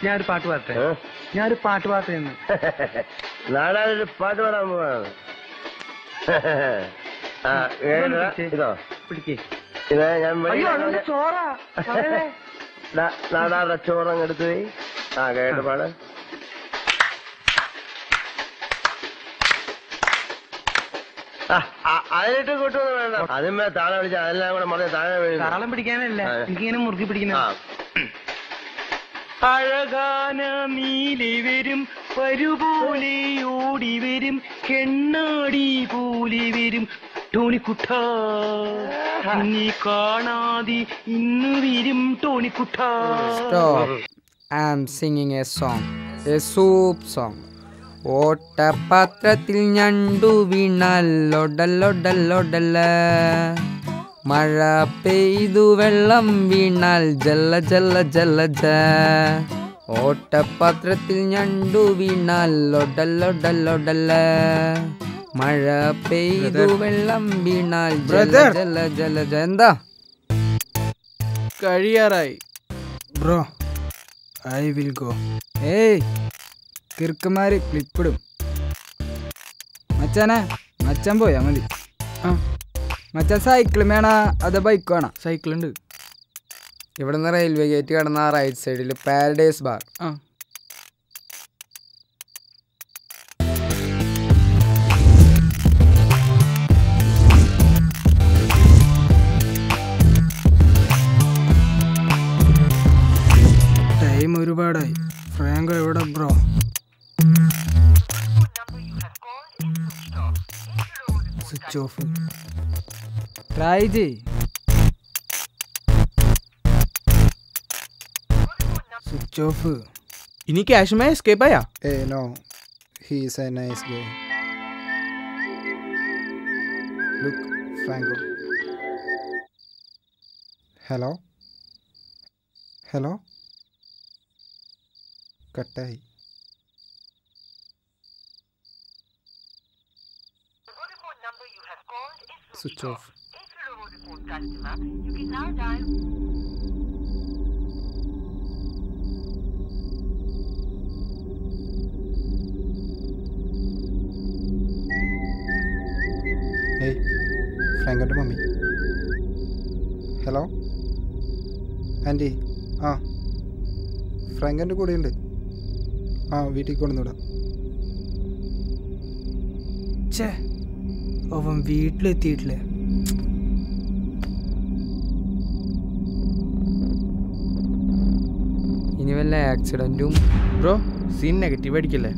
ഞാനൊരു പാട്ട് പാടട്ടെ നാടാനൊരു പാട്ട് പാടാൻ പോവാണ്. ഇതോ പിടിക്കേ. ഇത് ഞാൻ നാടാറുടെ ചോറങ്ങെടുത്ത് പോയി. കേട്ട് പാട്. അതിലിട്ട് കൂട്ടൊന്നും വേണ്ട. അതിന്മേ താഴെ പിടിച്ച അതെല്ലാം കൂടെ മറന്ന് താഴെ വീഴും. താളം പിടിക്കാനല്ല, എനിക്കിങ്ങനെ മുറുക്കി പിടിക്കുന്ന. അഴകാന നീലി വരും, പരുപോലെ ഓടി വരും, കെണ്ണാടി പോലെ വരും ടോണിക്കുട്ട, നീ കാണാതെ ഇന്ന് വരും ടോണിക്കുട്ട. I am singing a song, a soup song. ഓട്ടപാത്രത്തിൽ ഞണ്ടു വീണാൽ ലൊടലൊടലൊടല, മഴ പെയ്തു വെള്ളം വീണാൽ ജല ജല ജലജ. ഓട്ടപാത്രത്തിൽ ഞണ്ടു വീണാൽ ലൊടലൊടലൊടല, മഴ പെയ്തു വെള്ളം വീണാൽ ജല ജല ജലജ. എന്താ കഴിയാറായി ബ്രോ? I will go. ഏയ് കിറുക്കന്മാര് ക്ലിപ്പിടും. മച്ചാനെ, മച്ചാൻ പോയാ മതി. മച്ചാൻ സൈക്കിൾ വേണ അതോ ബൈക്ക് വേണ? സൈക്കിളുണ്ട്. ഇവിടുന്ന് റെയിൽവേ ഗേറ്റ് കിടന്ന റൈറ്റ് സൈഡിൽ പാരഡൈസ് ബാർ. ടൈം ഒരുപാടായി. ഫ്രാങ്കോ എവിടെ ബ്രോ? Switch off. ട്രൈ ചെയ്. Switch off. ഇനി ക്യാഷുമായി എസ്കേപ്പ് ആയാ? No, he is a nice guy. Look, Franco. Hello? കട്ടായി. Switch off. ഏയ്, ഫ്രാങ്കോൻ്റെ മമ്മി. Hello aunty. ഫ്രാങ്കോൻ്റെ കൂടെയുണ്ട്. വീട്ടിൽ കൊണ്ടുവിടാം. ഛേ, അവൻ വീട്ടിലെത്തിയിട്ടില്ലേ? ഇനി വല്ല ആക്സിഡന്റും? ബ്രോ, സീൻ നെഗറ്റീവ് അടിക്കല്ലേ?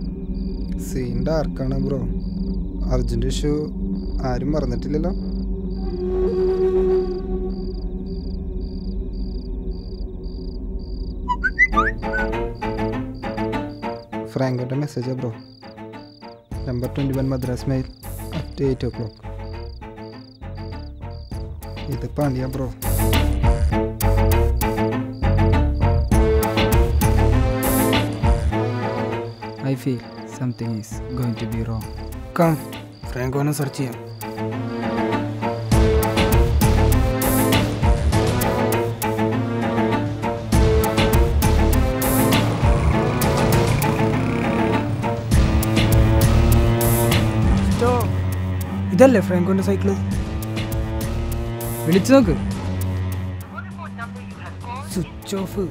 സീൻ ഡാർക്കാണ് ബ്രോ. അർജുൻ്റെ ഇഷ്യൂ ആരും മറന്നിട്ടില്ലല്ലോ. ഫ്രാങ്കോൻ്റെ മെസ്സേജാ bro. Number 21 Madras mail at 8 o'clock. ഇത് പണിയാ bro. I feel something is going to be wrong. Come, ഫ്രാങ്കോനെ സെർച്ച് ചെയ്യാം. ഇതല്ലേ ഫ്രാങ്കോന്റെ സൈക്കിള്? വിളിച്ചു നോക്ക്. Switch off.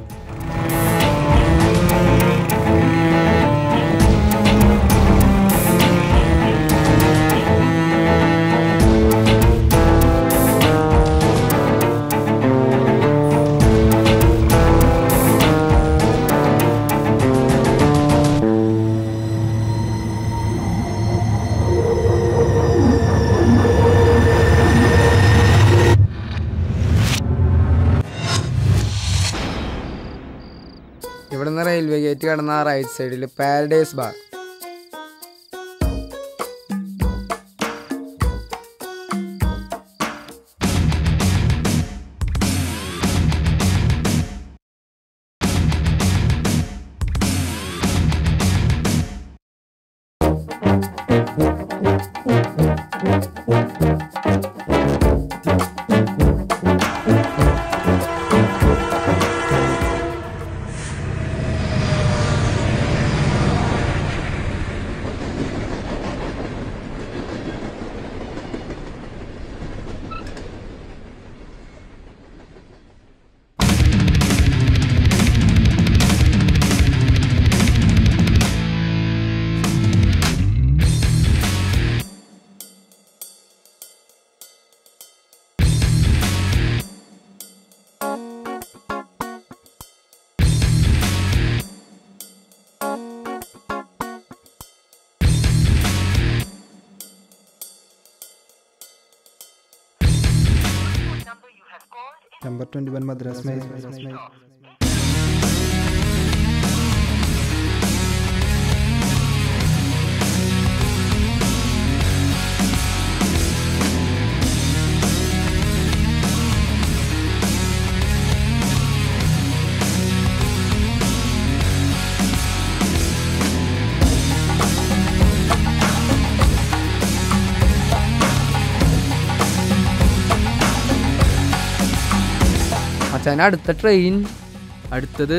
ഇവിടുന്ന് റെയിൽവേ ഗേറ്റ് കിടന്ന റൈറ്റ് സൈഡിൽ paradise bar. Number 21 Madras Mail. മച്ചാൻ അടുത്ത ട്രെയിൻ അടുത്തത്